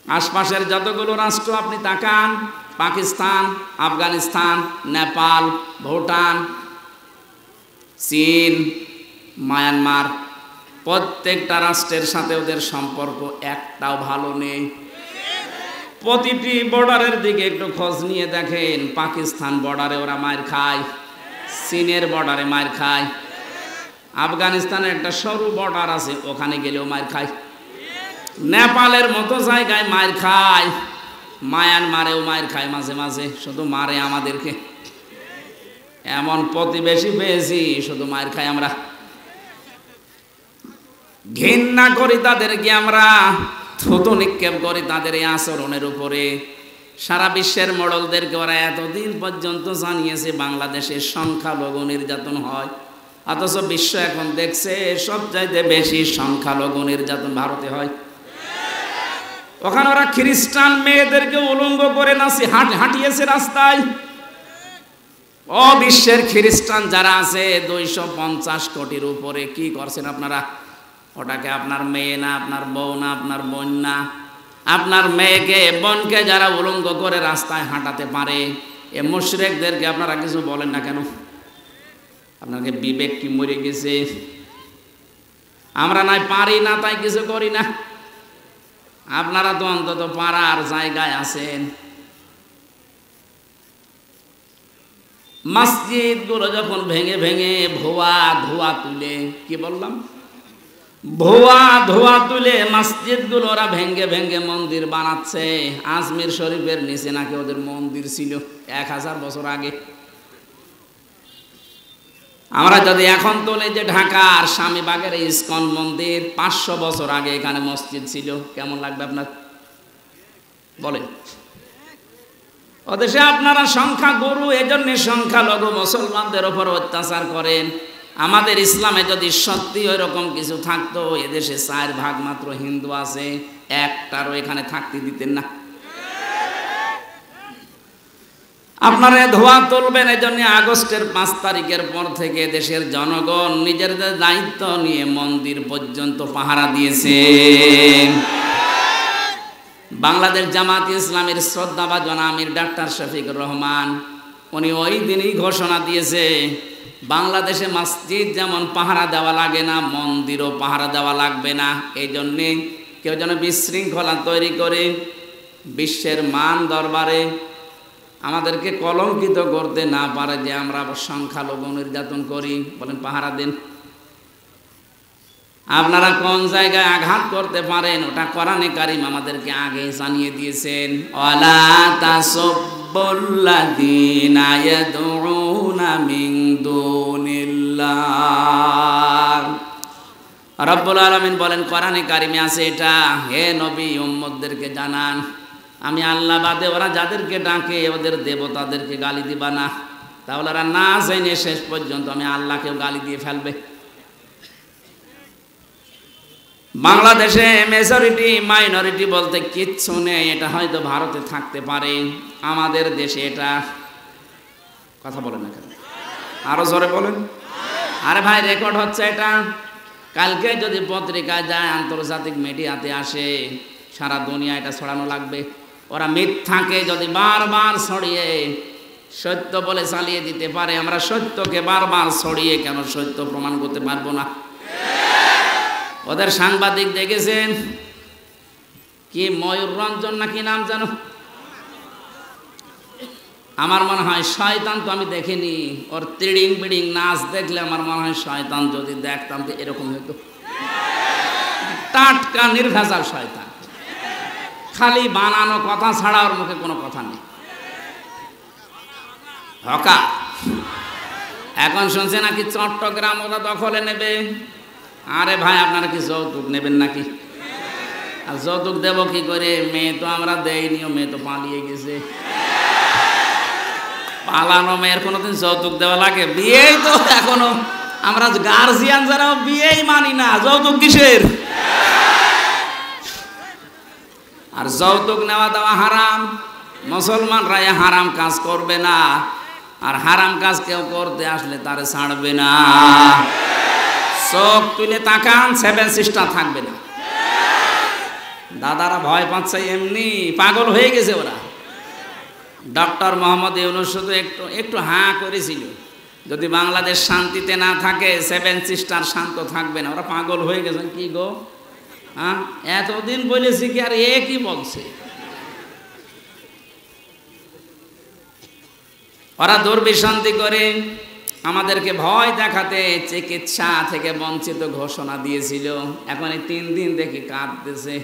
আশপাশের যতগুলো রাষ্ট্র আপনি তাকান, পাকিস্তান, আফগানিস্তান, নেপাল, ভুটান, চীন, মায়ানমার, প্রত্যেকটা রাষ্ট্রের সাথে ওদের সম্পর্ক একটাও ভালো নেই। প্রতিটি বর্ডারের দিকে একটু খোঁজ নিয়ে দেখেন, পাকিস্তান বর্ডারে ওরা মার খায়, চীনের বর্ডারে মার খায়, আফগানিস্তানের একটা সরু বর্ডার আছে ওখানে গেলেও মার খায়, নেপালের মতো জায়গায় মার খায়, মায়ানমারেও মার খায় মাঝে মাঝে, শুধু মারে আমাদেরকে। এমন প্রতিবেশী পেয়েছি শুধু মার খায় আমরা, ঘৃণা করি তাদেরকে, আমরা থুতু নিক্ষেপ করি তাদের এই আচরণের উপরে। সারা বিশ্বের মডলদেরকে ওরা এতদিন পর্যন্ত জানিয়েছে বাংলাদেশের সংখ্যালঘু নির্যাতন হয়, অথচ বিশ্ব এখন দেখছে সবচাইতে বেশি সংখ্যালঘু নির্যাতন ভারতে হয়। ওখানে ওরা খ্রিস্টান মেয়েদেরকে উলঙ্গ করে নাচি হাঁটিয়েছে রাস্তায়। ও বিশ্বের খ্রিস্টান যারা আছে 250 কোটির উপরে, কি করছেন আপনারা? ওটাকে আপনার মেয়ে না, আপনার বউ না, আপনার বোন না? আপনার মেয়েকে বোনকে যারা উলঙ্গ করে রাস্তায় হাঁটাতে পারে, এ মুশরিকদেরকে আপনারা কিছু বলেন না কেন? আপনাকে বিবেক কি মরে গেছে? আমরা নাই পারি না তাই কিছু করি না, আপনারা তো অন্তত পারার জায়গায় আছেন। মসজিদ গুলো যখন ভেঙে ভেঙে ধোয়া তুলে, কি বললাম, ধোয়া তুলে মসজিদ গুলো ওরা ভেঙে ভেঙে মন্দির বানাচ্ছে। আজমির শরীফের নিচে নাকি ওদের মন্দির ছিল 1000 বছর আগে। আমরা যদি এখন তোলে যে ঢাকার স্বামীবাগের ইস্কন মন্দির 500 বছর আগে এখানে মসজিদ ছিল, কেমন লাগবে আপনার বলেন? ওদেশে আপনারা সংখ্যা গুরু, এজন্য সংখ্যালঘু মুসলমানদের উপর অত্যাচার করেন। আমাদের ইসলামে যদি সত্যি ওই রকম কিছু থাকতো, এদেশে 4 ভাগ মাত্র হিন্দু আছে, একটারও এখানে থাকতে দিতেন না। আপনারা ধোয়া তুলবেন, এজন্য আগস্টের 5 তারিখের পর থেকে দেশের জনগণ নিজেদের দায়িত্ব নিয়ে মন্দির পর্যন্ত পাহারা দিয়েছে। বাংলাদেশ জামাত ইসলামের শ্রদ্ধাভাজন আমির ডাক্তার শফিকুর রহমান, উনি ওই দিনই ঘোষণা দিয়েছে, বাংলাদেশে মসজিদ যেমন পাহারা দেওয়া লাগে না, মন্দিরও পাহারা দেওয়া লাগবে না। এই জন্যে কেউ যেন বিশৃঙ্খলা তৈরি করে বিশ্বের মান দরবারে আমাদেরকে কলঙ্কিত করতে না পারে যে আমরা সংখ্যালঘু নির্যাতন করি। বলেন পাহারা দিন। আপনারা কোন জায়গায় আঘাত করতে পারেন ওটা কোরআনে কারীম আমাদেরকে আগে জানিয়ে দিয়েছেন। ওয়ালা তাসাব্বুল্লাযীনা ইয়াদউনা মিন দুনিল্লাহ। রব্বুল আলামিন বলেন কোরআনে কারীমে আছে এটা, হে নবী উম্মতদেরকে জানান, আমি আল্লাহ বাদে ওরা যাদেরকে ডাকে ওদের দেবতাদেরকে গালি দিবা না, তাহলে ওরা না জেনে শেষ পর্যন্ত আমি আল্লাহকেও গালি দিয়ে ফেলবে। বাংলাদেশে মেজরিটি মাইনরিটি বলতে কিচ্ছু নেই, এটা হয়তো ভারতে থাকতে পারে, আমাদের দেশে এটা, কথা বলেন না কেন, আরো জোরে বলেন। আরে ভাই রেকর্ড হচ্ছে এটা, কালকে যদি পত্রিকায় যায়, আন্তর্জাতিক মিডিয়াতে আসে, সারা দুনিয়া এটা ছড়ানো লাগবে। ওরা মিথ্যাকে যদি বারবার ছড়িয়ে সত্য বলে চালিয়ে দিতে পারে, আমরা সত্যকে বারবার ছড়িয়ে কেন সত্য প্রমাণ করতে পারবো না? ওদের সাংবাদিক দেখেছেন কি, ময়ূর রঞ্জন নাকি নাম জানো, আমার মনে হয় শয়তান, তো আমি দেখিনি, ওর তিড়িং বিড়িং নাচ দেখলে আমার মনে হয় শয়তান যদি দেখতাম তো এরকম হতো। টাটকা নির্ভেজাল শয়তান, খালি বানানো কথা ছাড়া ওর মুখে কোনো কথা নেই। হকা এখন শুনছে নাকি চট্টগ্রাম ওরা দখলে নেবে। আরে ভাই আপনারা কি যৌতুক নেবেন নাকি? আর যৌতুক দেব কি করে? মেয়ে তো আমরা দেইনি, মেয়ে তো পালিয়ে গেছে। পালানো মেয়ের কোনোদিন যৌতুক দেওয়া লাগে? বিয়েই তো এখনো আমরা গার্জিয়ান যারা বিয়েই মানি না, যৌতুক কিসের? আর যৌতুক নেওয়া দেওয়া হারাম, মুসলমানরা হারাম কাজ করবে না, আর হারাম কাজ কেউ করতে আসলে তারে ছাড়বে না। চোখ তুলে তাকান, 7 সিস্টার থাকবে না। দাদারা ভয় পাচ্ছে, এমনি পাগল হয়ে গেছে ওরা। ডক্টর মোহাম্মদ ইউনূস শুধু একটু হাঁ করেছিল, যদি বাংলাদেশ শান্তিতে না থাকে সেভেন সিস্টার শান্ত থাকবে না। ওরা পাগল হয়ে গেছে। কি গো, হ্যাঁ এতদিন বলেছি কি, আর এ কি বলছে? ওরা দুর্বিসন্ধি করে আমাদেরকে ভয় দেখাতে চিকিৎসা থেকে বঞ্চিত ঘোষণা দিয়েছিল। এখন এই 3 দিন দেখি কাঁদতেছে,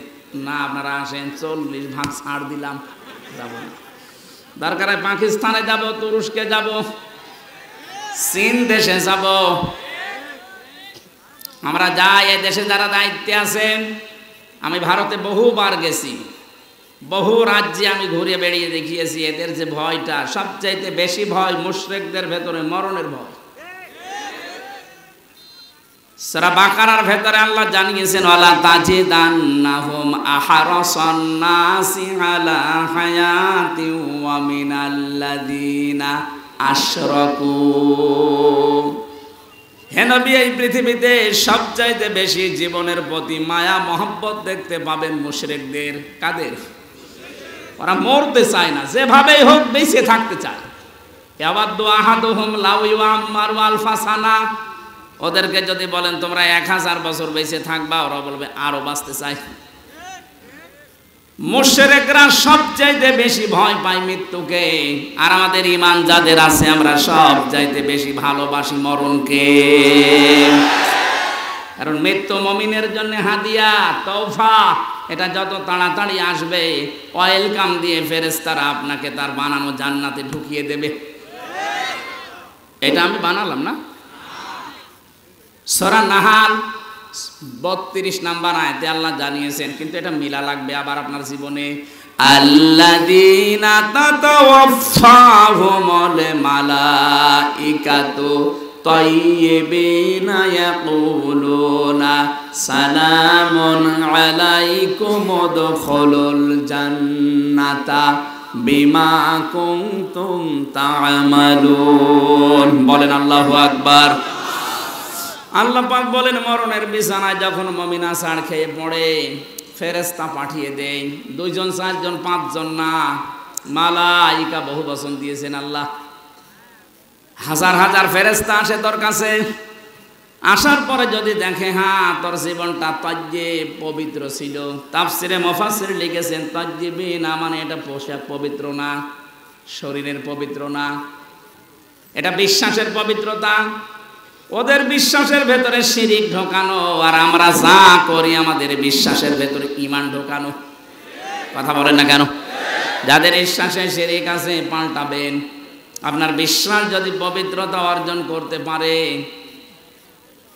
না আপনারা আসেন, 40 ভাগ ছাড় দিলাম, যাব না। দরকার হয় পাকিস্তানে যাব, তুরস্কে যাব, চীন দেশে যাব, আমরা যাই। এই দেশে যারা দায়িত্বে আছেন, আমি ভারতে বহুবার গেছি, বহু রাজ্যে আমি ঘুরে বেড়িয়ে দেখিয়েছি। এদের যে ভয়টা, সবচাইতে বেশি ভয় মুশরিকদের ভেতরে মরণের ভয়। সূরা বাকারার ভেতরে আল্লাহ জানিয়েছেন, ওয়ালা তাজিদান্নাহুম আহরাসান নাসি আলা হায়াতি ওয়া মিনাল্লাযিনা আশরাকু। হে নবী, এই পৃথিবীতে সবচাইতে বেশি জীবনের প্রতি মায়া মহব্বত দেখতে পাবেন মুশরিকদের। কাদের? ওরা মরতে চায় না, যেভাবেই হোক বেঁচে থাকতে চায়। ইয়াওয়াদু আহাদুহুম লাউ ইউআম্মারু আলফা সানা। ওদেরকে যদি বলেন তোমরা 1000 বছর বেঁচে থাকবা, ওরা বলবে আরো বাঁচতে চাই। মুশরিকরা সবচাইতে বেশি ভয় পায় মৃত্যুকে, আর আমাদের ঈমান যাদের আছে আমরা সবচাইতে বেশি ভালোবাসি মরণকে। কারণ মৃত্যু মুমিনের জন্য হাদিয়া, তওফা। এটা যত তাড়াতাড়ি আসবে, ওয়েলকাম দিয়ে ফেরেশতারা আপনাকে তার বানানো জান্নাতে ঢুকিয়ে দেবে। এটা আমি বানালাম না। সূরা নাহাল 32 নম্বর আয়াতে আল্লাহ জানিয়েছেন, কিন্তু এটা মিলা লাগবে আবার আপনার জীবনে। আল্লাযীনা তাতাওয়াফাহুমুল মালাইকাতু তাইয়্যিবিনা ইয়াকুলুনা সালামুন আলাইকুম উদখুলুল জান্নাতা বিমা কুনতুম তা'মালুন। বলেন আল্লাহু আকবার। আল্লাহ পাক বলেন, মরণের বিছানায় যখন মুমিন আছাড় খেয়ে পড়ে, ফেরেশতা পাঠিয়ে দেয়। 2 জন 4 জন 5 জন না, মালাইকা বহু বচন দিয়েছেন আল্লাহ। হাজার হাজার ফেরেশতা আসে তোর কাছে। আসার পরে যদি দেখে হ্যাঁ তোর জীবনটা তাজ্জিব পবিত্র ছিল, তাফসিরে মুফাসসির লিখেছেন তাজ্জিবিনা মানে এটা পোশাক পবিত্র না, শরীরের পবিত্র না, এটা বিশ্বাসের পবিত্রতা। ওদের বিশ্বাসের ভেতরে শিরিক ঢোকানো, আর আমরা যা করি আমাদের বিশ্বাসের ভেতরে ঈমান ঢোকানো। কথা বলেন না কেন? যাদের বিশ্বাসে শিরিক আছে পাল্টাবেন। আপনার বিশ্বাস যদি পবিত্রতা অর্জন করতে পারে,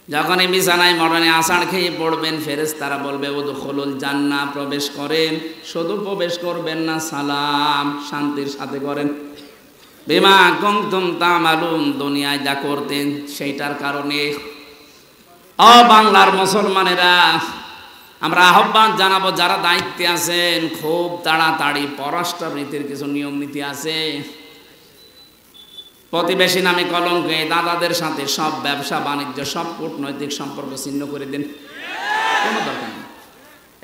যখন এই বিছানায় মরণে আষাঢ় খেয়ে পড়বেন, ফেরেশতারা বলবে উদখুলুল জান্নাহ, প্রবেশ করেন। শুধু প্রবেশ করবেন না, সালাম শান্তির সাথে করেন। বিমা কুনতুম তা'মালুন, দুনিয়ায় যা করতেন সেইটার কারণে। ও বাংলার মুসলমানেরা, আমরা আহ্বান জানাবো যারা দায়িত্বে আছেন, খুব তাড়াতাড়ি পররাষ্ট্রনীতির কিছু নিয়ম নীতি আছে। প্রতিবেশী নামে কলঙ্কে দাদাদের সাথে সব ব্যবসা বাণিজ্য, সব কূটনৈতিক সম্পর্ক ছিন্ন করে দিন, কোনো দরকার নেই।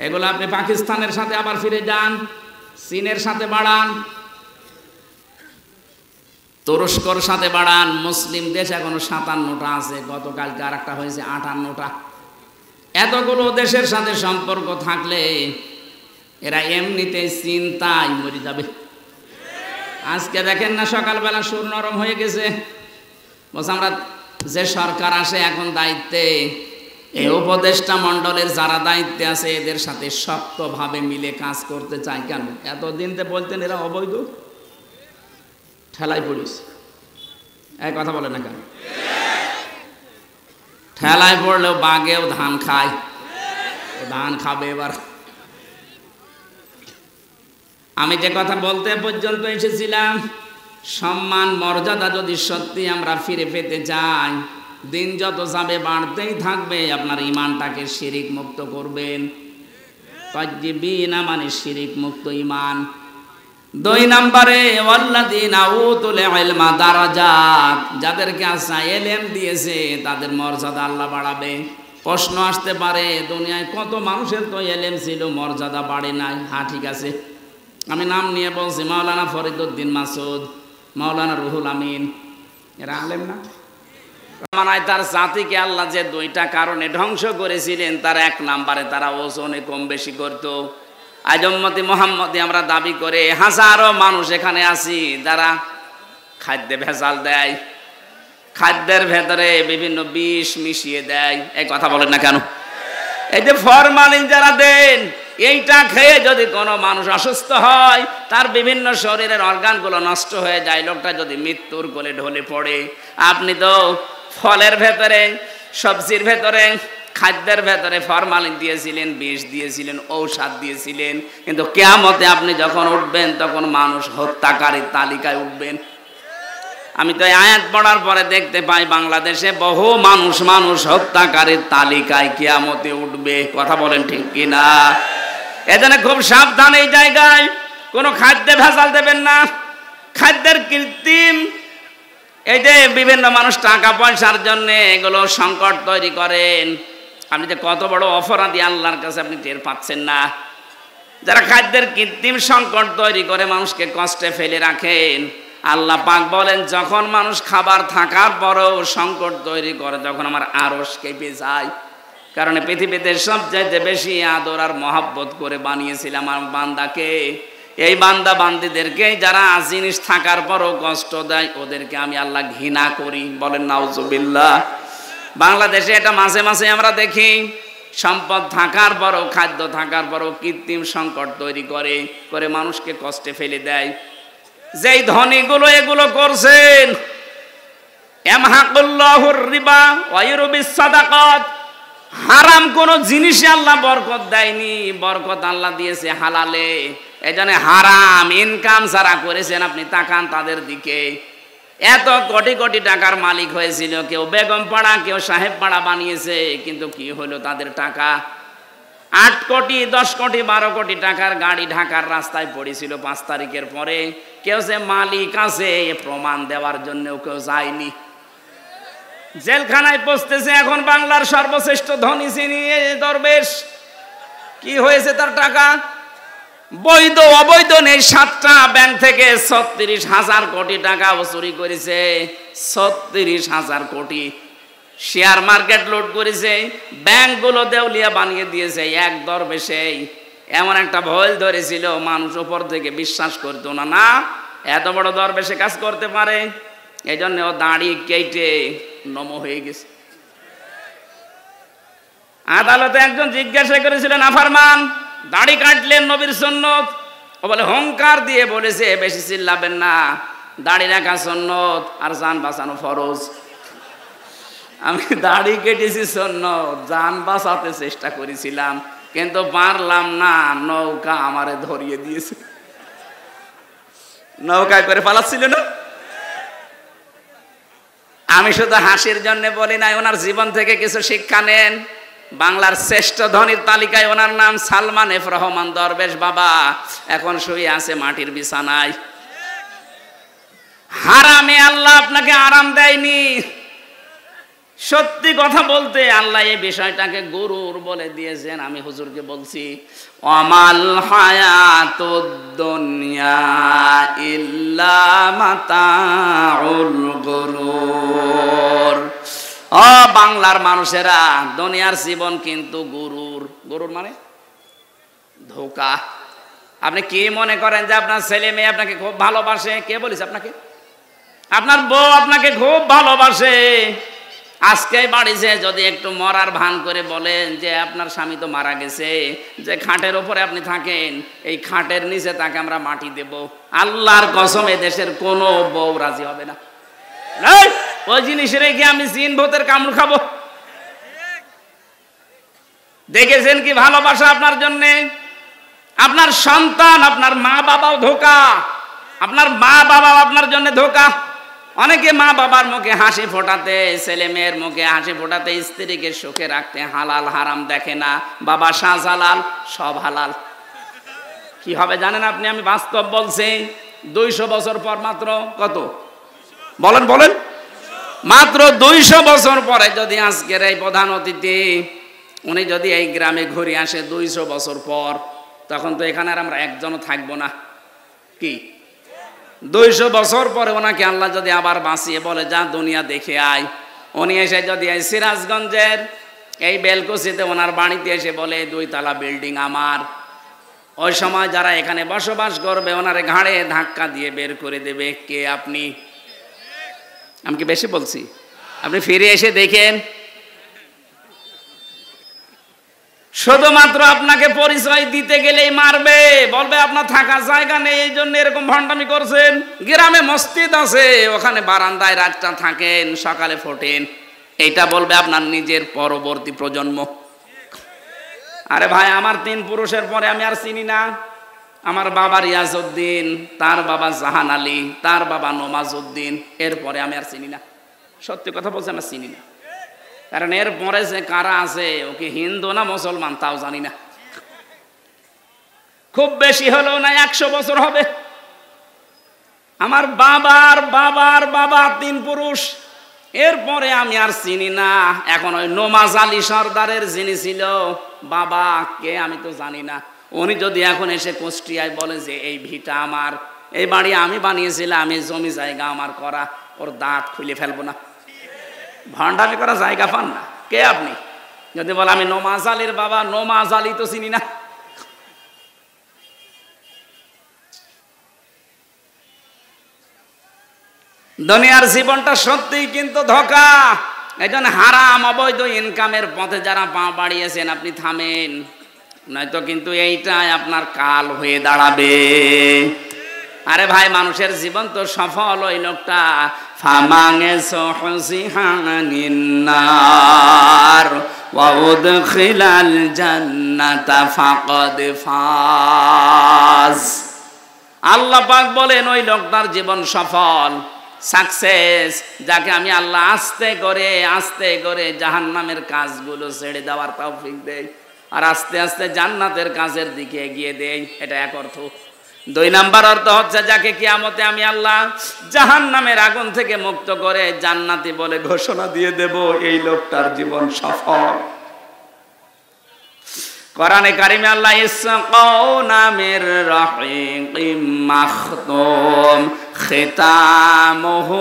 এগুলো আপনি পাকিস্তানের সাথে আবার ফিরে যান, চীনের সাথে বাড়ান, তুরস্কর সাথে বাড়ান। মুসলিম দেশ এখনো 57টা আছে, গতকালকে আর একটা হয়েছে 58টা। এতগুলো দেশের সাথে সম্পর্ক থাকলে এরা এমনিতে চিন্তায় মরে যাবে। আজকে দেখেন না, সকালবেলা সুর নরম হয়ে গেছে। বলছে আমরা যে সরকার আসে এখন দায়িত্বে, এই উপদেষ্টা মণ্ডলের যারা দায়িত্বে আছে এদের সাথে শক্তভাবে মিলে কাজ করতে চায়। কেন? এতদিন তো বলতেন এরা অবৈধ, ঠেলায় পড়িস। এই কথা বলে না কেন? ঠেলায় পড়লেও বাঘেও ধান খায়, ধান খাবে এবার। আমি যে কথা বলতে পর্যন্ত এসেছিলাম, সম্মান মর্যাদা যদি সত্যি আমরা ফিরে পেতে চাই, দিন যত যাবে বাড়তেই থাকবে। আপনার ঈমানটাকে শিরিক মুক্ত করবেন। তাজ্জিবিনা মানে শিরিক মুক্ত ঈমান। 2 নম্বরে ওয়াল্লাযীনা উতুল ইলমা দারাজাত, যাদেরকে আল্লাহ ইলম দিয়েছে তাদের মর্যাদা আল্লাহ বাড়াবে। প্রশ্ন আসতে পারে, দুনিয়ায় কত মানুষের তো এলেম ছিল, মর্যাদা বাড়ে নাই। হ্যাঁ ঠিক আছে, আমি নাম নিয়ে বলছি, মাওলানা ফরিদউদ্দিন মাসুদ, মাওলানা রুহুল আমিন, এরা আলেম না? মানায় তার জাতিকে আল্লাহ যে দুইটা কারণে ধ্বংস করেছিলেন, তার এক নাম্বারে তারা ওজনে কম বেশি করত। আজ উম্মতি মুহাম্মদি আমরা দাবি করে হাজারো মানুষ এখানে আছি যারা খাদ্যে ভেজাল দেয়, খাদ্যের ভেতরে বিভিন্ন বিষ মিশিয়ে দেয়। এই কথা বলেন না কেন? এই যে ফরমালিন যারা দেন, এইটা খেয়ে যদি কোনো মানুষ অসুস্থ হয়, তার বিভিন্ন শরীরের অর্গানগুলো নষ্ট হয়ে যায়, লোকটা যদি মৃত্যুর কোলে ঢলে পড়ে। আপনি তো ফলের ভেতরে, সবজির ভেতরে, খাদ্যের ভেতরে ফরমালিন দিয়েছিলেন, বিষ দিয়েছিলেন, ঔষধ দিয়েছিলেন, কিন্তু কিয়ামতে আপনি যখন উঠবেন তখন মানুষ হত্যাকারীর তালিকায় উঠবেন। আমি তো এই আয়াত পড়ার পরে দেখতে পাই বাংলাদেশে বহু মানুষ হত্যাকারীর তালিকায় কিয়ামতে উঠবে। কথা বলেন ঠিক কিনা? এজন্য খুব সাবধান, এই জায়গায় কোনো খাদ্যে ভেজাল দেবেন না। খাদ্যের কৃত্রিম, এই যে বিভিন্ন মানুষ টাকা পয়সার জন্য এগুলো সংকট তৈরি করেন। আপনি যে কত বড় অপরাধী আল্লাহর কাছে আপনি টের পাচ্ছেন না। যারা খাদ্যের কৃত্রিম সংকট তৈরি করে মানুষকে কষ্টে ফেলে রাখেন, আল্লাহ পাক বলেন, যখন মানুষ খাবার থাকার পরেও সংকট তৈরি করে, তখন আমার আরশ কেঁপে যায়। কারণ পৃথিবীতে সবচাইতে বেশি আদর আর মহাব্বত করে বানিয়েছিলাম আমার বান্দাকে। এই বান্দা বান্দিদেরকে যারা জিনিস থাকার পরও কষ্ট দেয়, ওদেরকে আমি আল্লাহ ঘৃণা করি। বলেন নাউজুবিল্লাহ। বাংলাদেশে এটা মাঝে মাঝে আমরা দেখি, সম্পদ থাকার পরও, খাদ্য থাকার পরও কৃত্রিম সংকট তৈরি করে মানুষকে কষ্টে ফেলে দেয়। যেই ধনীগুলো এগুলো করছেন, ইয়ামহাকুল্লাহুর রিবা ওয়া ইউরবিস সাদাকাত, হারাম কোনো জিনিসে আল্লাহ বরকত দেয়নি, বরকত আল্লাহ দিয়েছে হালালে। এজন্য হারাম ইনকাম যারা করেছেন, আপনি তাকান তাদের দিকে। এত কোটি কোটি টাকার মালিক হয়েছিল, কেউ বেগম পাড়া, কেউ সাহেব পাড়া বানিয়েছে, কিন্তু কি হলো তাদের টাকা? 8 কোটি, 10 কোটি, 12 কোটি টাকার গাড়ি ঢাকার রাস্তায় পড়েছিল 5 তারিখের পরে। কেউ যে মালিক আছে এ প্রমাণ দেওয়ার জন্যও কেউ যায়নি। জেলখানায় পৌঁছতেছে এখন বাংলার সর্বশ্রেষ্ঠ ধনী যিনি দরবেশ। কি হয়েছে তার টাকা? বৈধ অবৈধ নেই, 7টা ব্যাংক থেকে 36,000 কোটি টাকা চুরি করেছে। 36,000 কোটি। শেয়ার মার্কেট লুট করেছে, ব্যাংকগুলো দেউলিয়া বানিয়ে দিয়েছে। এক দরবেশেই এমন একটা ভয় ধরেছিল, মানুষ উপর থেকে বিশ্বাস করতো না, না এত বড় দরবেশে কাজ করতে পারে। এই জন্য ও দাড়ি কেটে নম হয়ে গেছে। আদালতে একজন জিজ্ঞাসা করেছিলেন, নাফরমান দাড়ি কাটলেন নবীর সুন্নত? ও বলে হুঙ্কার দিয়ে বলেছে, বেশি চিল্লাবেন না, দাড়ি রাখা সুন্নত আর জান বাঁচানো ফরজ। আমি দাড়ি কেটেছি সুন্নত, জান বাঁচাতে চেষ্টা করেছিলাম কিন্তু পারলাম না, নৌকা আমারে ধরিয়ে দিয়েছে। নৌকায় করে পালাচ্ছিল না। আমি শুধু হাসির জন্য বলি নাই, ওনার জীবন থেকে কিছু শিক্ষা নেন। বাংলার শ্রেষ্ঠ ধনীর তালিকায় ওনার নাম সালমান এফ রহমান দরবেশ বাবা। এখন শুয়ে আছে মাটির বিছানায়। হারামে আল্লাহ আপনাকে আরাম দেয়নি। সত্যি কথা বলতে আল্লাহ এই বিষয়টাকে গুরুর বলে দিয়েছেন। আমি হুজুরকে বলছি, অমাল হায়াতুদ দুনিয়া ইল্লা মাতাউল গুরুর। ও বাংলার মানুষেরা, দুনিয়ার জীবন কিন্তু গুরুর। গুরুর মানে ধোঁকা। আপনি কি মনে করেন যে আপনার ছেলে মেয়ে আপনাকে খুব ভালোবাসে? কে বলেছে আপনাকে? আপনার বউ আপনাকে খুব ভালোবাসে। আজকে বাড়িতে যদি একটু মরার ভান করে বলেন যে আপনার স্বামী তো মারা গেছে, যে খাটের উপরে আপনি থাকেন, এই খাটের নিচে তাকে আমরা মাটি দেব, আল্লাহর কসম এ দেশের কোনো বউ রাজি হবে না। ওই জিনিসের গিয়ে আমি জিন ভূতের কামড় খাবো? দেখেছেন কি ভালোবাসা আপনার জন্য? আপনার সন্তান, আপনার মা বাবাও ধোঁকা, আপনার মা বাবাও আপনার জন্য ধোঁকা। অনেকে মা বাবার মুখে হাসি ফোটাতে, ছেলে মেয়ের মুখে হাসি ফোটাতে, স্ত্রীকে সুখে রাখতে হালাল হারাম দেখে না। বাবা শাহজালাল, সব হালাল। কি হবে জানেন আপনি? আমি বাস্তব বলছি। 200 বছর পর মাত্র কত বলেন বলেন মাত্র 200 বছর পরে যদি আজকের এই প্রধান অতিথি উনি যদি এই গ্রামে ঘুরে আসে 200 বছর পর, তখন তো এখানে আর আমরা একজনও থাকবো না। কি 200 বছর পরে ওনাকে আল্লাহ যদি আবার বাঁচিয়ে বলে যা দুনিয়া দেখে আয়, উনি এসে যদি এই সিরাজগঞ্জের এই বেলকুচিতে ওনার বাড়িতে এসে বলে 2 তলা বিল্ডিং আমার, ওই সময় যারা এখানে বসবাস করবে ওনার ঘাড়ে ধাক্কা দিয়ে বের করে দেবে। কে আপনি? আমি কি বেশি বলছি? আপনি ফিরে এসে দেখেন, শুধুমাত্র আপনাকে পরিচয় দিতে গেলেই মারবে, বলবে আপনার থাকার জায়গা নেই, এই জন্য এরকম ভণ্ডামি করছেন। গ্রামে মসজিদ আছে, ওখানে বারান্দায় রাতটা থাকেন, সকালে ফোটেন, এইটা বলবে আপনার নিজের পরবর্তী প্রজন্ম। আরে ভাই, আমার 3 পুরুষের পরে আমি আর চিনি না। আমার বাবা রিয়াজউদ্দিন, তার বাবা জাহান আলী, তার বাবা নমাজউদ্দিন, এরপরে আমি আর চিনি না। সত্যি কথা বলছি, আমি চিনি না। কারণ এর পরে যে কারা আছে, ওকে হিন্দু না মুসলমান তাও জানি না। খুব বেশি হলেও না 100 বছর হবে। আমার বাবার বাবার বাবা 3 পুরুষ, এরপরে আমি আর চিনি না। এখন ওই নমাজ আলী সর্দারের যিনি ছিল বাবা, কে আমি তো জানি না। উনি যদি এখন এসে কুষ্টিয়ায় বলে যে এই ভিটা আমার, এই বাড়ি আমি বানিয়েছিলাম, এই জমি জায়গা আমার করা, ওর দাঁত খুলে ফেলবো না। ভণ্ডামি করা জায়গা পান না। কে আপনি? যদি বলে আমি নমাজ আলীর বাবা, নমাজ আলী তো চিনি না। দুনিয়ার জীবনটা সত্যিই কিন্তু ধোঁকা। এই জন্য হারাম অবৈধ ইনকামের পথে যারা পা বাড়িয়েছেন আপনি থামেন, নয়তো কিন্তু এইটাই আপনার কাল হয়ে দাঁড়াবে। আরে ভাই, মানুষের জীবন তো সফল ওই লোকটা ফামাঙে সহসিহানিন্নার ওয়া উদখিলাল জান্নাতা ফাকাদ ফাজ। আল্লাহ পাক বলেন ওই লোকটার জীবন সফল, সাকসেস, যাকে আমি আল্লাহ আস্তে করে জাহান্নামের কাজগুলো ছেড়ে দেওয়ার তৌফিক দেই আর আস্তে আস্তে জান্নাতের কাজের দিকে এগিয়ে দেই। এটা এক অর্থ। 2 নাম্বার অর্থ হচ্ছে যাকে কিয়ামতে আমি আল্লাহ জাহান্নামের আগুন থেকে মুক্ত করে জান্নাতি বলে ঘোষণা দিয়ে দেব, এই লোকটার জীবন সফল। কোরআনে কারিমে আল্লাহ ইসকাউ নামের রাহিকিম মাখতুম খিতামুহু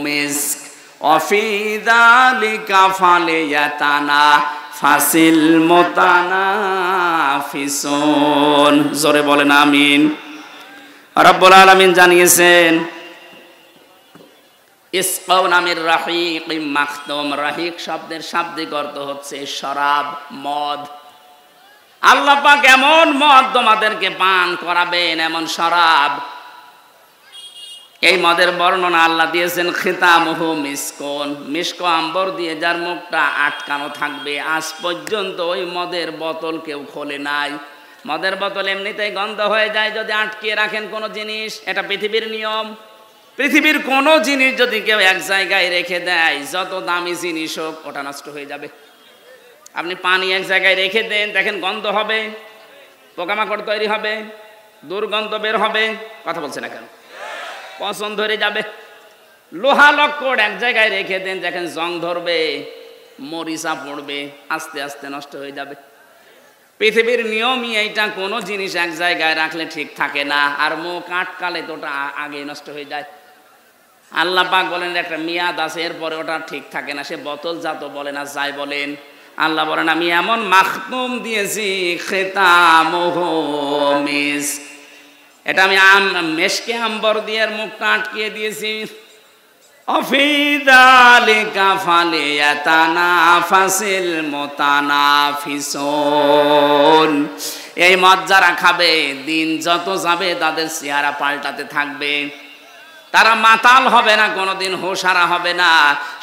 মিস্ক ওয়া ফি যালিকা ফালিয়াতানা ফাসিল মুতানাফিসুন। জোরে বলেন আমিন। রব্বুল আলামিন জানিয়েছেন ইসকাউ নামের রাহিকিম মাখতুম। রাহিক শব্দের শাব্দিক অর্থ হচ্ছে শরাব, মদ। আল্লাহ পাক এমন মদ তোমাদেরকে পান করাবেন, এমন শরাব, এই মদের বর্ণনা আল্লাহ দিয়েছেন খিতামুহু মিসকন, মিস্ক আম্বর দিয়ে যার মুখটা আটকানো থাকবে। আজ পর্যন্ত ওই মদের বোতল কেউ খোলে নাই। মদের বোতল এমনিতেই গন্ধ হয়ে যায় যদি আটকিয়ে রাখেন কোনো জিনিস, এটা পৃথিবীর নিয়ম। পৃথিবীর কোনো জিনিস যদি কেউ এক জায়গায় রেখে দেয়, যত দামি জিনিস হোক, ওটা নষ্ট হয়ে যাবে। আপনি পানি এক জায়গায় রেখে দেন, দেখেন গন্ধ হবে, পোকামাকড় তৈরি হবে, দুর্গন্ধ বের হবে। কথা বলছে না কেন? পচন ধরে যাবে। লোহা লক্কড় এক জায়গায় রেখে দেন, দেখেন জং ধরবে, মরিচা পড়বে, আস্তে আস্তে নষ্ট হয়ে যাবে। পৃথিবীর নিয়মই এইটা, কোনো জিনিস এক জায়গায় রাখলে ঠিক থাকে না, আর মুখ আটকালে তো ওটা আগে নষ্ট হয়ে যায়। আল্লাহ পাক বলেন একটা মেয়াদ আছে, এরপরে ওটা ঠিক থাকে না। সে বোতল জাত বলেন আর যাই বলেন, আল্লাহ বলেন আমি এমন মাখতুম দিয়েছি খিতামুহু মিস্ক, এটা আমি মেশকে আম্বর দিয়ে মুখটা আটকিয়ে দিয়েছি। অফি যালিকা ফালিয়াতানাফাসিল মুতানাফিসুন। এই মদ যারা খাবে, দিন যত যাবে তাদের চেহারা পাল্টাতে থাকবে, তারা মাতাল হবে না, কোনোদিন হুঁশহারা হবে না।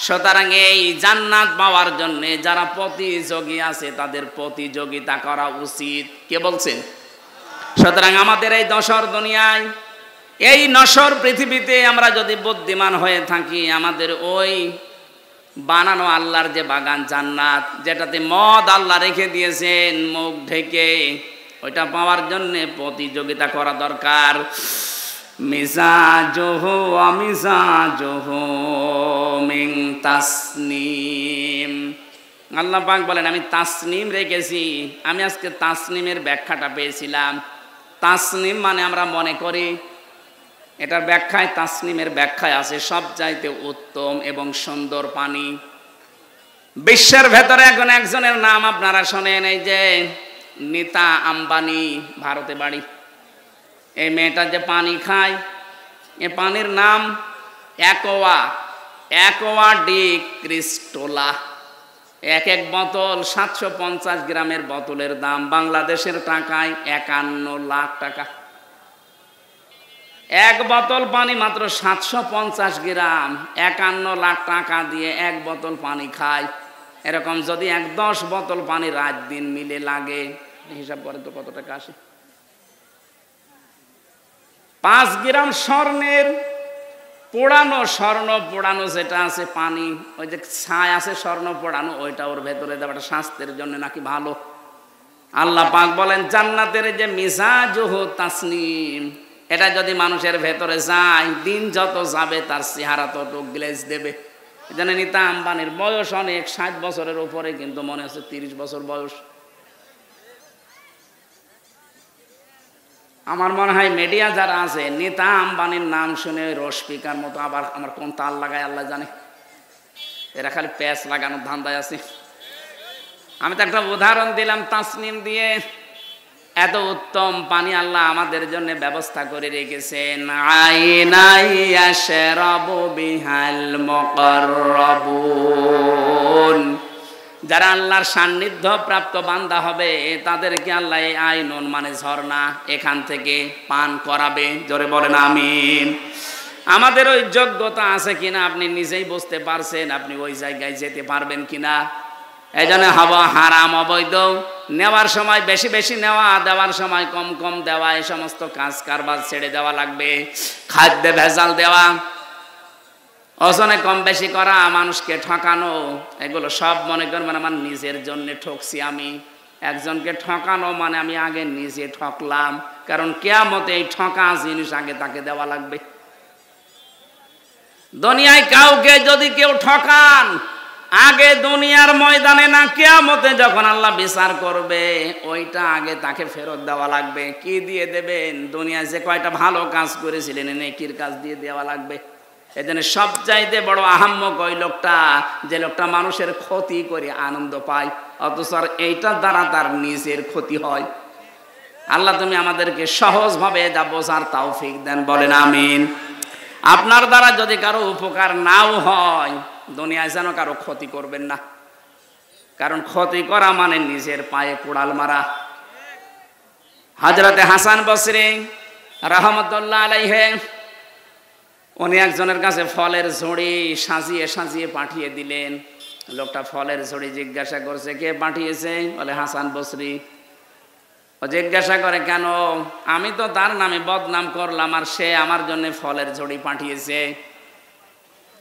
সুতরাং এই জান্নাত পাওয়ার জন্য যারা প্রতিযোগী আছে তাদের প্রতিযোগিতা করা উচিত। কে বলছেন? সুতরাং আমাদের এই দশর দুনিয়ায়, এই নশ্বর পৃথিবীতে আমরা যদি বুদ্ধিমান হয়ে থাকি, আমাদের ওই বানানো আল্লাহর যে বাগান জান্নাত, যেটাতে মদ আল্লাহ রেখে দিয়েছেন মুখ ঢেকে, ওইটা পাওয়ার জন্য প্রতিযোগিতা করা দরকার। মিজাজুহু ওয়া মিজাজুহু মিন তাসনিম। আল্লাহ পাক বলেন আমি তাসনিম রেখেছি। আমি আজকে তাসনিমের ব্যাখ্যাটা পেয়েছিলাম। তাসনিম মানে আমরা মনে করি, এটার ব্যাখ্যায়, তাসনিমের ব্যাখ্যায় আছে সবচাইতে উত্তম এবং সুন্দর পানি। বিশ্বের ভেতরে এখন একজনের নাম আপনারা শোনেন, এই যে নীতা আম্বানি, ভারতে বাড়ি। এই মেয়েটা যে পানি খায়, এ পানির নাম অ্যাকোয়া ডি ক্রিস্টোলা। এক এক বোতল 750 গ্রামের বোতলের দাম বাংলাদেশের টাকায় 51 লাখ টাকা। এক বোতল পানি মাত্র 750 গ্রাম, 51 লাখ টাকা দিয়ে এক বোতল পানি খায়। এরকম যদি 10 বোতল পানি রাত দিন মিলে লাগে, হিসাব করে তো কত টাকা আসে? 5 গ্রাম স্বর্ণের স্বর্ণ পোড়ানো যেটা আছে পানি, ওই যে ছাই আছে স্বর্ণ পোড়ানো, ওইটা ওর ভেতরে দেওয়াটা স্বাস্থ্যের জন্য নাকি ভালো। আল্লাহ পাক বলেন জান্নাতের যে মিজাজুহু তাসনিম, এটা যদি মানুষের ভেতরে যায়, দিন যত যাবে তার চেহারা তত গ্লেজ দেবে। এজন্য নীতা আম্বানির বয়স অনেক, 60 বছরের উপরে, কিন্তু মনে হচ্ছে 30 বছর বয়স। আমার মনে হয় মিডিয়া যারা আছে, নীতা আম্বানির নাম শুনে রসপিকার মতো আবার আমার কোন তাল লাগায় আল্লাহ জানে। এরা খালি প্যাচ লাগানোর ধান্দায় আছে। আমি তো একটা উদাহরণ দিলাম তাসনিম দিয়ে। এত উত্তম পানি আল্লাহ আমাদের জন্য ব্যবস্থা করে রেখেছেন। আইনাই ইয়াশরাবু বিহাল মুকাররাবুন। যারা আল্লাহর সান্নিধ্য প্রাপ্ত বান্দা হবে তাদেরকে আল্লাহ এই আইনুন মানে ঝর্ণা, এখান থেকে পান করাবে। জোরে বলেন আমিন। আমাদের ওই যোগ্যতা আছে কিনা আপনি নিজেই বুঝতে পারছেন, আপনি ওই জায়গায় যেতে পারবেন কিনা। এই জন্য হাওয়া হারাম, অবৈধ, নেওয়ার সময় বেশি বেশি নেওয়া, দেওয়ার সময় কম কম দেওয়া, এই সমস্ত কাজ কারবার ছেড়ে দেওয়া লাগবে। খাদ্যে ভেজাল দেওয়া, ওজনে কম বেশি করা, মানুষকে ঠকানো, এগুলো সব মনে করবেন আমার নিজের জন্য ঠকছি আমি। একজনকে ঠকানো মানে আমি আগে নিজে ঠকলাম, কারণ কিয়ামতে এই ঠকা জিনিস আগে তাকে দেওয়া লাগবে। দুনিয়ায় কাউকে যদি কেউ ঠকান, আগে দুনিয়ার ময়দানে না, কিয়ামতে যখন আল্লাহ বিচার করবে, ওইটা আগে তাকে ফেরত দেওয়া লাগবে। কি দিয়ে দেবেন? দুনিয়ায় যে কয়টা ভালো কাজ করেছিলেন নেকির কাজ দিয়ে দেওয়া লাগবে। এজন্য সবচাইতে বড় আহাম্মক ওই লোকটা, যে লোকটা মানুষের ক্ষতি করে আনন্দ পায়, অথচ এইটার দ্বারা তার নিজের ক্ষতি হয়। আল্লাহ তুমি আমাদেরকে সহজভাবে যা বোঝার তৌফিক দেন, বলেন আমিন। আপনার দ্বারা যদি কারো উপকার নাও হয়, দুনিয়ায় যেন কারো ক্ষতি করবেন না, কারণ ক্ষতি করা মানে নিজের পায়ে কুড়াল মারা। হযরতে হাসান বসরি রাহমাতুল্লাহ আলাইহি, উনি একজনের কাছে ফলের ঝুড়ি সাজিয়ে সাজিয়ে পাঠিয়ে দিলেন। লোকটা ফলের ঝুড়ি জিজ্ঞাসা করছে কে পাঠিয়েছে? বলে হাসান বসরি। ও জিজ্ঞাসা করে কেন? আমি তো তার নামে বদনাম করলাম আর সে আমার জন্য ফলের ঝুড়ি পাঠিয়েছে।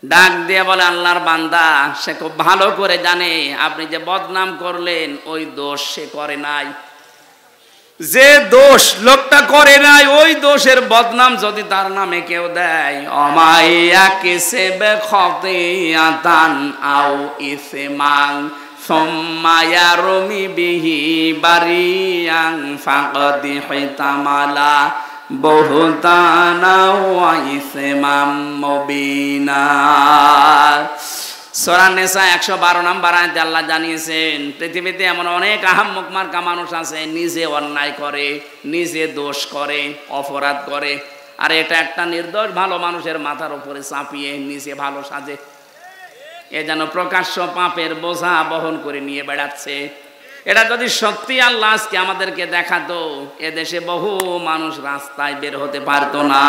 ডাক দিয়ে বলে আল্লাহর বান্দা, সে খুব ভালো করে জানে আপনি যে বদনাম করলেন ওই দোষ সে করে নাই। যে দোষ লোকটা করে নাই, ওই দোষের বদনাম যদি তার নামে কেউ দেয়, অমাইয়া কিসবে খতিয়াতান আও ইসমান সুম্মা ইয়ারমি বিহি বারিয়ান ফাকাদ হিতামালা বুহতানা ওয়া ইসমাম মুবিনা। সূরা নিসা 112 নম্বর আয়াতে আল্লাহ জানিয়েছেন, পৃথিবীতে এমন অনেক আহাম্মক মার্কা মানুষ আছে, নিজে অন্যায় করে, নিজে দোষ করে, অপরাধ করে, আর এটা একটা নির্দোষ ভালো মানুষের মাথার উপরে চাপিয়ে নিজে ভালো সাজে। এ যেন প্রকাশ্য পাপের বোঝা বহন করে নিয়ে বেড়াচ্ছে। এটা যদি সত্যি আল্লাহ আজকে আমাদেরকে দেখাতো, এদেশে বহু মানুষ রাস্তায় বের হতে পারতো না।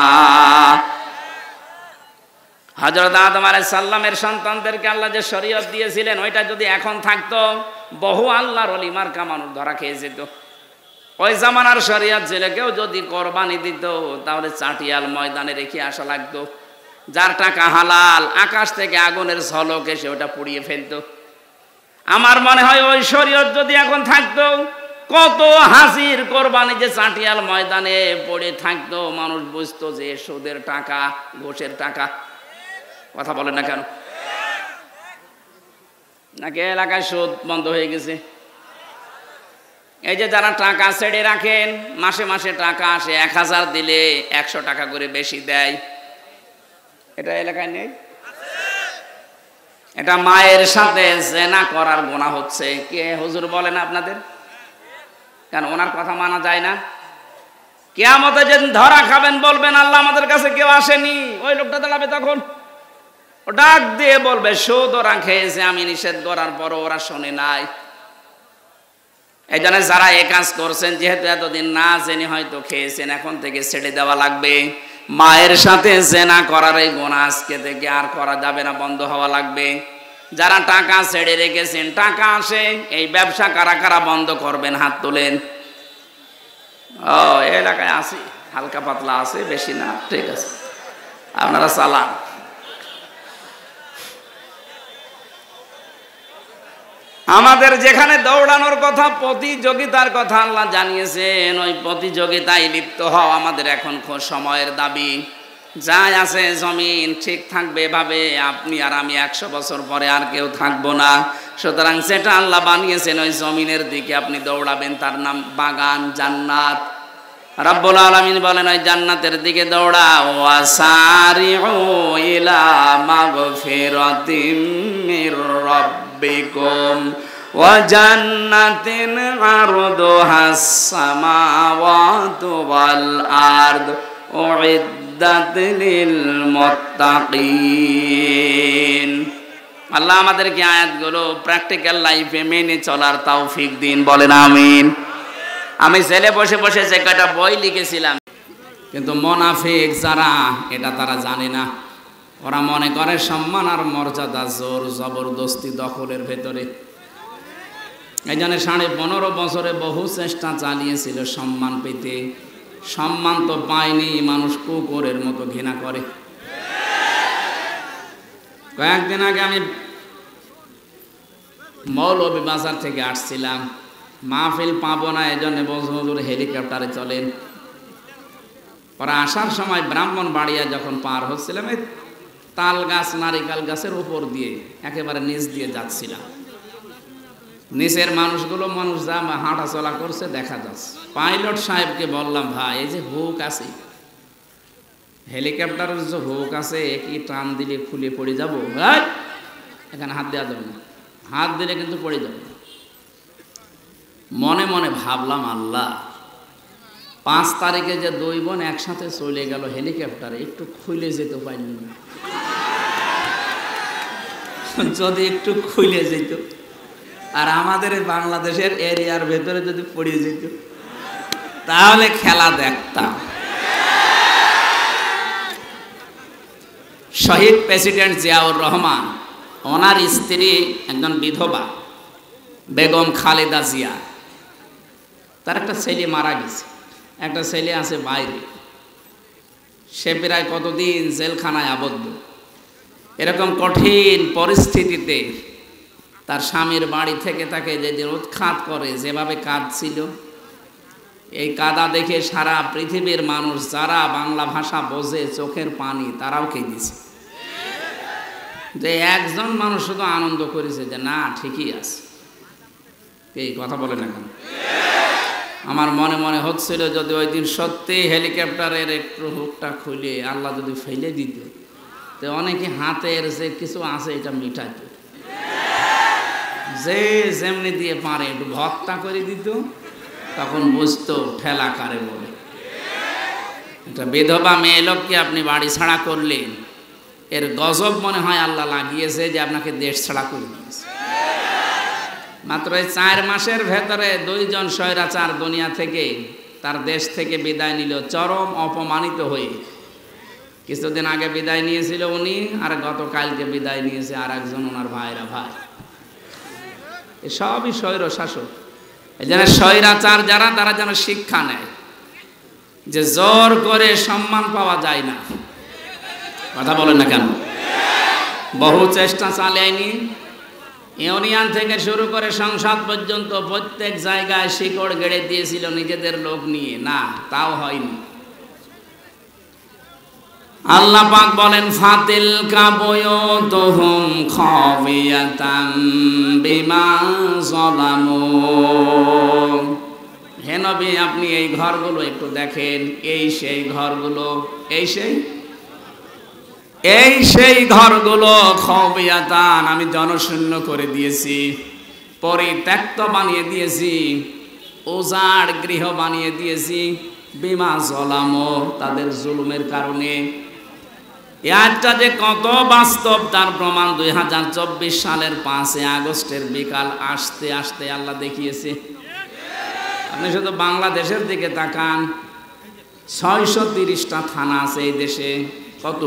হযরত আদম আলাইহিস সালামের সন্তানদেরকে আল্লাহ যে শরীয়ত দিয়েছিলেন, ওইটা যদি এখন থাকতো, বহু আল্লাহর ওলি মার্কা মানুষ ধরা খেয়ে যেত। ওই জামানার শরীয়ত ছিল, কেউ যদি কোরবানি দিত তাহলে চাটিয়াল ময়দানে রেখে আসা লাগতো। যার টাকা হালাল, আকাশ থেকে আগুনের ঝলক এসে ওটা পুড়িয়ে ফেলতো। আমার মনে হয় ওই শরীয়ত যদি এখন থাকতো, কত হাসির কোরবানি যে চাটিয়াল ময়দানে পড়ে থাকতো, মানুষ বুঝতো যে সুদের টাকা, ঘোষের টাকা। কথা বলেন না কেন? নাকি এলাকায় সুদ বন্ধ হয়ে গেছে? এই যে যারা টাকা ছেড়ে রাখেন, মাসে মাসে টাকা আসে, 1000 দিলে 100 টাকা করে বেশি দেয়, এটা এলাকায় নেই? এটা মায়ের সাথে জেনা করার গুনাহ হচ্ছে। কে হুজুর বলেন আপনাদের? কেন ওনার কথা মানা যায় না? কিয়ামতে যেদিন ধরা খাবেন বলবেন আল্লাহ আমাদের কাছে কেউ আসেনি, ওই লোকটা দাঁড়াবে তখন, ও ডাক দিয়ে বলবে সুদ ওরা খেয়েছে, আমি নিষেধ করার পর ওরা শোনে নাই। এই জন্য যারা এ কাজ করছেন, যেহেতু এতদিন না জেনে হয়তো খেয়েছেন, এখন থেকে ছেড়ে দেওয়া লাগবে। মায়ের সাথে জেনা করার এই গুনাহ আজকে থেকে আর করা যাবে না, বন্ধ হওয়া লাগবে। যারা টাকা ছেড়ে রেখেছেন, টাকা আসে, এই ব্যবসা কারা কারা বন্ধ করবেন? হাত তোলেন। ও এলাকায় আছে, হালকা পাতলা আছে, বেশি না, ঠিক আছে, আপনারা চালান। আমাদের যেখানে দৌড়ানোর কথা, প্রতিযোগিতার কথা আল্লাহ জানিয়েছেন, ওই প্রতিযোগিতায় লিপ্ত হওয়া আমাদের এখন সময়ের দাবি। যাই আছে জমিন ঠিক থাকবে এভাবে, আপনি আর আমি 100 বছর পরে আর কেউ থাকবো না। সুতরাং যেটা আল্লাহ বানিয়েছেন ওই জমিনের দিকে আপনি দৌড়াবেন, তার নাম বাগান, জান্নাত। রব্বুল আলামিন বলেন ওই জান্নাতের দিকে দৌড়াও। ওয়াসারিউ ইলা মাগফিরাতিম মির রাব্বিকুম ওয়া জান্নাতিন আরদুহাস সামাওয়াতু ওয়াল আরদ উইদ্দাত লিল মুত্তাকিন। আল্লাহ আমাদেরকে আয়াতগুলো প্র্যাকটিক্যাল লাইফে মেনে চলার তৌফিক দিন, বলেন আমিন। আমি ছেলে বসে বসে যে কটা বই লিখেছিলাম, কিন্তু মুনাফিক যারা, এটা তারা জানে না। ওরা মনে করে সম্মান আর মর্যাদা জোর জবরদস্তি দখলের ভেতরে। এই জন্য 15.5 বছরে বহু চেষ্টা চালিয়েছিল সম্মান পেতে, সম্মান তো পায়নি, মানুষ কুকুরের মতো ঘৃণা করে। কয়েকদিন আগে আমি মৌলভীবাজার থেকে আসছিলাম, মাহফিল পাবো না, এই জন্য হুজুর হেলিকপ্টারে চলেন। পরে আসার সময় ব্রাহ্মণবাড়িয়া যখন পার হচ্ছিলাম, এই তাল গাছ, নারিকাল গাছের উপর দিয়ে একেবারে নিচ দিয়ে যাচ্ছিলাম। নিচের মানুষগুলো, মানুষ যা হাঁটা চলা করছে দেখা যাচ্ছে। পাইলট সাহেবকে বললাম, ভাই এই যে হুক আছে, হেলিকপ্টারের যে হুক আছে, কি টান দিলে খুলে পড়ে যাবো? এখানে হাত দেওয়া যাবে না, হাত দিলে কিন্তু পড়ে যাবে। মনে মনে ভাবলাম, আল্লাহ 5 তারিখে যে 2 বোন একসাথে চলে গেল হেলিকপ্টারে, একটু খুলে যেতে পারলি না? যদি একটু খুলে যেত, আর আমাদের বাংলাদেশের এরিয়ার ভেতরে যদি পড়ে যেত, তাহলে খেলা দেখতাম। শহীদ প্রেসিডেন্ট জিয়াউর রহমান, ওনার স্ত্রী একজন বিধবা বেগম খালেদা জিয়া, তার একটা ছেলে মারা গেছে, একটা ছেলে আছে বাইরে, সে প্রায় কতদিন জেলখানায় আবদ্ধ। এরকম কঠিন পরিস্থিতিতে তার স্বামীর বাড়ি থেকে তাকে যেদিন উৎখাত করে, যেভাবে কাঁদছিল, এই কাদা দেখে সারা পৃথিবীর মানুষ যারা বাংলা ভাষা বোঝে, চোখের পানি, তারাও কেঁদেছে। যে একজন মানুষ শুধু আনন্দ করেছে যে না, ঠিকই আছে। এই কথা বলে না কেন? আমার মনে মনে হচ্ছিল যদি ওই দিন সত্যি হেলিকপ্টারের একটু হুকটা খুলে আল্লাহ যদি ফেলে দিত, তো অনেকে হাতের যে কিছু আছে এটা মিটাইত, যে যেমনি দিয়ে পারে একটু ভক্তা করে দিত, তখন বুঝতো ঠেলা কারে বলে। একটা বিধবা মেয়ে লোককে আপনি বাড়ি ছাড়া করলেন, এর গজব মনে হয় আল্লাহ লাগিয়েছে যে আপনাকে দেশ ছাড়া করে দিয়েছে। মাত্র 4 মাসের ভেতরে 2 জন স্বৈরাচার দুনিয়া থেকে, তার দেশ থেকে বিদায় নিল, চরম অপমানিত হয়ে। কিছুদিন আগে বিদায় নিয়েছিল উনি, আর গতকালকে বিদায় নিয়েছে আর একজন ওনার ভাইরা ভাই। সবই স্বৈর শাসক। এই জন্য স্বৈরাচার যারা, তারা যেন শিক্ষা নেয় যে জোর করে সম্মান পাওয়া যায় না। কথা বলেন না কেন? বহু চেষ্টা চালায়নি, ইউনিয়ন থেকে শুরু করে সংসদ পর্যন্ত প্রত্যেক জায়গায় শিকড় গেড়ে দিয়েছিল নিজেদের লোক নিয়ে, না তাও হয়নি। আল্লাহ পাক বলেন ফাতিল কাবুয়ুতুহুম খাবিয়াতাম বিমা যালামু। হে নবী, আপনি এই ঘরগুলো একটু দেখেন, এই সেই ঘরগুলো, এই সেই ঘরগুলো খাবিয়াতান, আমি জনশূন্য করে দিয়েছি, পরিত্যক্ত বানিয়ে দিয়েছি, উজাড় গৃহ বানিয়ে দিয়েছি, বিমা যালামু, তাদের জুলুমের কারণে। এটা যে কত বাস্তব তার প্রমাণ 2024 সালের 5 আগস্টের বিকাল আসতে আসতে আল্লাহ দেখিয়েছে। আপনি শুধু বাংলাদেশের দিকে তাকান, 630টা থানা আছে এই দেশে। কত?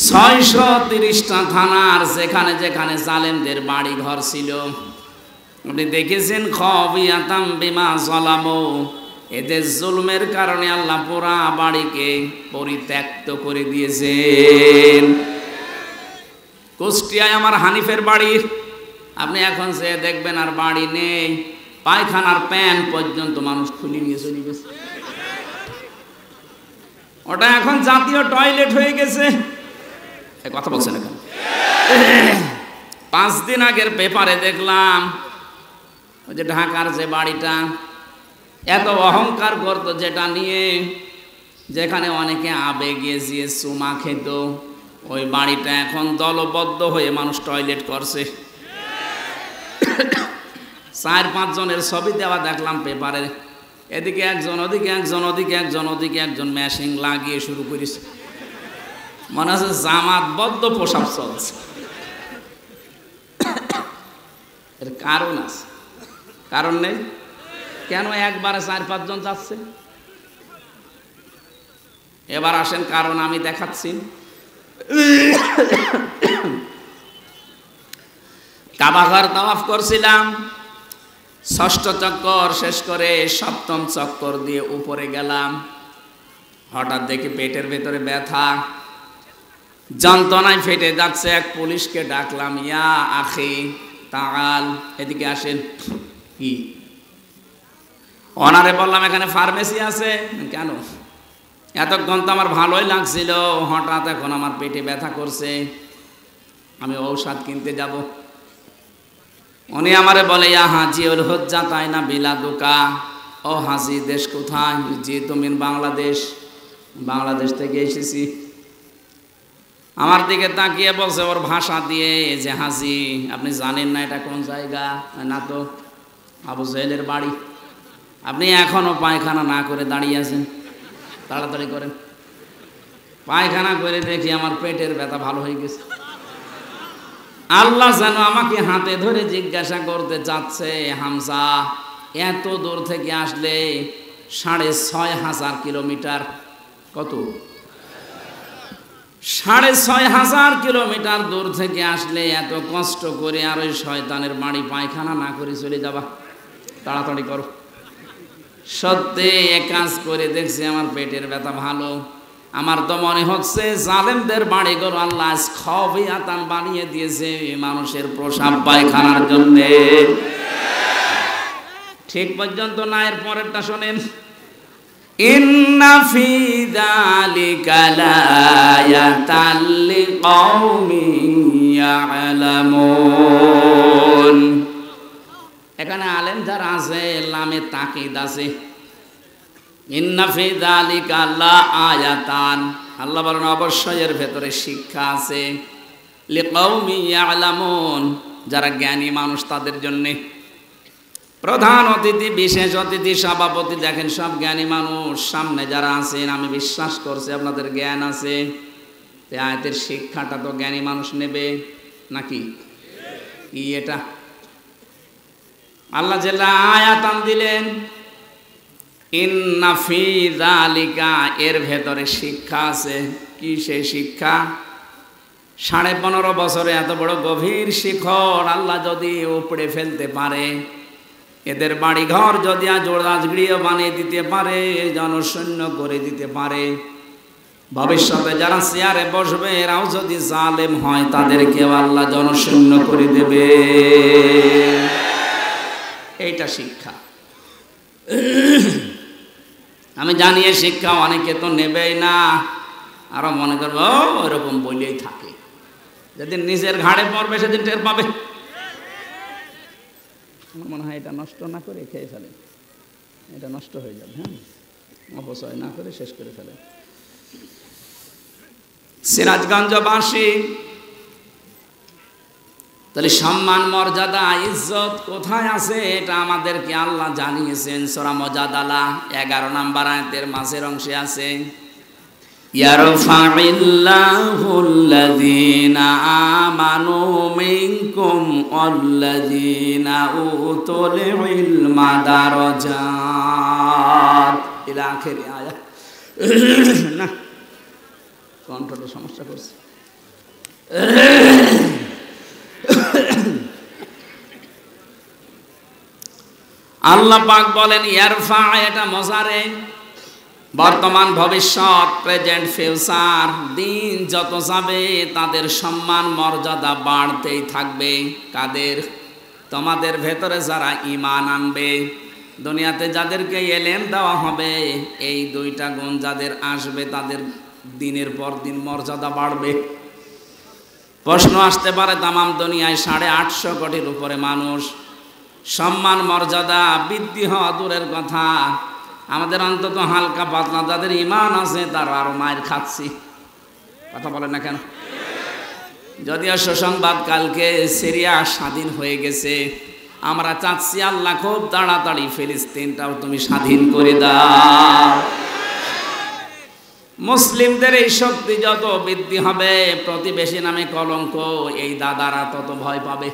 630টা থানার যেখানে যেখানে জালেমদের বাড়ি ঘর ছিল, আপনি দেখেছেন খাবিয়াতাম বিমা যালামু, এদের জুলুমের কারণে আল্লাহ পুরা বাড়িকে পরিত্যক্ত করে দিয়েছেন। কুষ্টিয়ায় আমার হানিফের বাড়ি, আপনি এখন সে দেখবেন আর বাড়ি নেই, পায়খানার প্যান পর্যন্ত মানুষ খুলে নিয়ে চলে গেছে। ওটা এখন জাতীয় টয়লেট হয়ে গেছে। কথা বলছেন এখন? 5 দিন আগের পেপারে দেখলাম ওই যে ঢাকার যে বাড়িটা এত অহংকার করত, যেটা নিয়ে যেখানে অনেকে আবেগে গিয়ে চুমা খেত, ওই বাড়িটা এখন দলবদ্ধ হয়ে মানুষ টয়লেট করছে। 4-5 জনের ছবি দেওয়া দেখলাম পেপারে, এদিকে একজন, ওদিকে একজন, ওদিকে একজন, ওদিকে একজন, মেশিন লাগিয়ে শুরু করেছে। মনে হচ্ছে জামাতবদ্ধ পোশাক চলছে। এর কারণ আছে, কারণ নেই কেন? একবারে 4-5 জন যাচ্ছে। এবার আসেন কারণ আমি দেখাচ্ছি। কাবাঘর তাওয়াফ করছিলাম, 6ষ্ঠ চক্কর শেষ করে 7ম চক্কর দিয়ে উপরে গেলাম, হঠাৎ দেখি পেটের ভেতরে ব্যথা, যন্ত্রণায় ফেটে যাচ্ছে। এক পুলিশকে ডাকলাম, ইয়া আখি তাআল, এদিকে আসেন। কি? ওনারে বললাম এখানে ফার্মেসি আছে। কেন? এতক্ষণ তো আমার ভালোই লাগছিল, হঠাৎ এখন আমার পেটে ব্যথা করছে, আমি ঔষধ কিনতে যাব। উনি আমারে বলে, ইয়া হাজি উল হুজ্জা তাই না বিলাদুকা। ও হাজি, দেশ কোথায়? জি তুমি বাংলাদেশ। বাংলাদেশ থেকে এসেছি। আমার দিকে তাকিয়ে বলছে ওর ভাষা দিয়ে যে, হাজি আপনি জানেন না এটা কোন জায়গা? না তো, আবু জাহেলের বাড়ি। আপনি এখনো পায়খানা না করে দাঁড়িয়ে আছেন, তাড়াতাড়ি করেন। পায়খানা করে দেখি আমার পেটের ব্যথা ভালো হয়ে গেছে। আল্লাহ যেন আমাকে হাতে ধরে জিজ্ঞাসা করতে চাচ্ছে, হামজা এত দূর থেকে আসলে 6,500 কিলোমিটার, কত? 6,500 কিলোমিটার দূর থেকে আসলে এত কষ্ট করে আর ওই শয়তানের বাড়ি পায়খানা না করে চলে যাবা, তাড়াতাড়ি করো। সত্যি এক কাজ করে দেখছি আমার পেটের ব্যথা ভালো। আমার তো মনে হচ্ছে জালেমদের বাড়িঘর আল্লাহ খাবিয়াতান বানিয়ে দিয়েছে মানুষের প্রসাব পায়খানার জন্য। ঠিক পর্যন্ত না, এর পরেরটা শোনেন। ইন্না ফি যালিকা লায়াতাল লিকাউমিন ইয়ালামুন। এখানে আলেম যারা আছে লামে তাকিদ আছে। ইন্না ফি যালিকা লাআয়াতান, আল্লাহ বলেন অবশ্যই এর ভেতরে শিক্ষা আছে। লিকাউমিন ইয়ালামুন, যারা জ্ঞানী মানুষ তাদের জন্য। প্রধান অতিথি, বিশেষ অতিথি, সভাপতি, দেখেন সব জ্ঞানী মানুষ। সামনে যারা আছেন আমি বিশ্বাস করছি আপনাদের জ্ঞান আছে। আয়াতের শিক্ষাটা তো জ্ঞানী মানুষ নেবে নাকি? কি এটা? আল্লাহ জেলা আয়াতান দিলেন, ইন্না ফি যালিকা, এর ভেতরে শিক্ষা আছে। কি সেই শিক্ষা? 15.5 বছরে এত বড় গভীর শিখর আল্লাহ যদি উপড়ে ফেলতে পারে, এদের বাড়িঘর যদি আজ রাজগৃহ বানিয়ে দিতে পারে, জনশূন্য করে দিতে পারে, ভবিষ্যতে যারা চেয়ারে বসবে এরাও যদি জালেম হয় তাদেরকেও আল্লাহ জনশূন্য করে দেবে। এইটা শিক্ষা। আমি জানি এই শিক্ষা অনেকে তো নেবেই না, আরো মনে করবো ওইরকম বলেই থাকে। যেদিন নিজের ঘাড়ে পড়বে সেদিন টের পাবে। আমার মনে হয় এটা নষ্ট না করে খেয়ে ফেলেন, এটা নষ্ট হয়ে যাবে। হ্যাঁ, অপচয় না করে শেষ করে ফেলেন। সিরাজগঞ্জবাসী, তাহলে সম্মান মর্যাদা ইজ্জত কোথায় আছে এটা আমাদেরকে আল্লাহ জানিয়েছেন। সূরা মুজাদালা 11 নম্বর আয়াতের মাঝের অংশে আছে, ইয়ারফাইল্লাহুল্লাযীনা আমানু মিনকুম ওয়াল্লাযীনা উতুল ইলমা দারাজাত ইলা আখির আয়াত। না, কণ্ঠটা সমস্যা করছে। আল্লাহ পাক বলেন ইয়ারফা, এটা মজারে, বর্তমান ভবিষ্যৎ, প্রেজেন্ট ফিউচার। দিন যত যাবে তাদের সম্মান মর্যাদা বাড়তেই থাকবে। কাদের? তোমাদের ভেতরে যারা ঈমান আনবে, দুনিয়াতে যাদেরকে ইলম দেওয়া হবে, এই দুইটা গুণ যাদের আসবে তাদের দিনের পর দিন মর্যাদা বাড়বে। প্রশ্ন আসতে পারে, তামাম দুনিয়ায় 850 কোটির উপরে মানুষ, সম্মান মর্যাদা বৃদ্ধি হওয়া দূরের কথা, আমাদের অন্তত হালকা পাতলা যাদের ঈমান আছে তারা আরো মায়ের খাচ্ছি। কথা বলেন না কেন? যদিও সুসংবাদ, কালকে সিরিয়া স্বাধীন হয়ে গেছে। আমরা চাচ্ছি আল্লাহ খুব তাড়াতাড়ি ফিলিস্তিনটাও তুমি স্বাধীন করে দাও। মুসলিমদের এই শক্তি যত বৃদ্ধি হবে, প্রতিবেশী নামে কলঙ্ক এই দাদারা তত ভয় পাবে।